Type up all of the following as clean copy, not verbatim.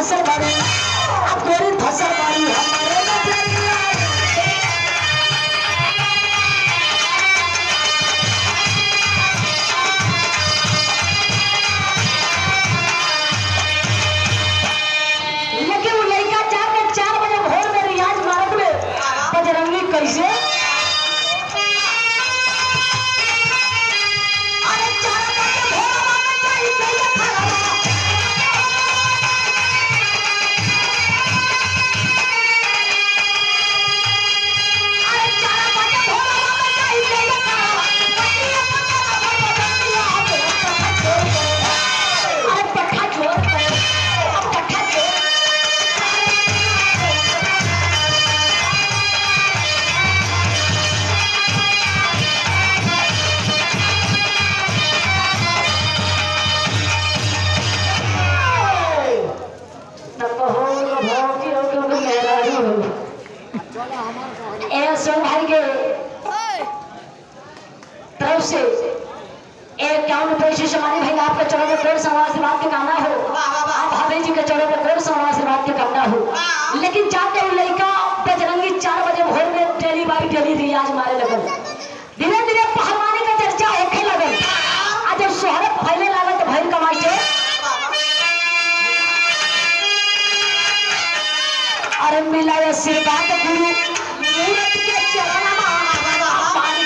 धसल बारी गोरी धसल बारी हमारे नजरिया लेकिन वो लड़का जाके 4 बजे भोर में रियाज मारत में बजरंगी कैसे भाई के तरफ से 51 पैसे समानी भाई आपके चौड़े पे कोई समाज से बात के कामना हो आप भाभी जी के चौड़े पे कोई समाज से बात के कामना हो लेकिन जाते वो लड़का बजरंगी 4 बजे भोर में डेली बाई डेली रियाज मारे लगल धीरे धीरे पहलवानी का चर्चा होखे लगल आज जब शोहरत फैले लागल तो भाई कमाई से अरे मिला आशीर्वाद गुरु मूरत के चरण पानी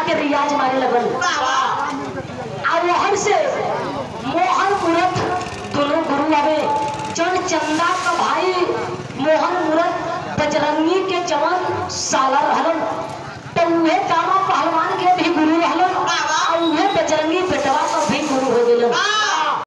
के रियाज मारे लगल और वहर से मोहन मूरत दोनों गुरु आवे जन चंदा का भाई मोहन मूरत बजरंगी के जवान साला रहलन तो उहे कामा पहलवान के भी गुरु रहलन और उहे बजरंगी बेटवा का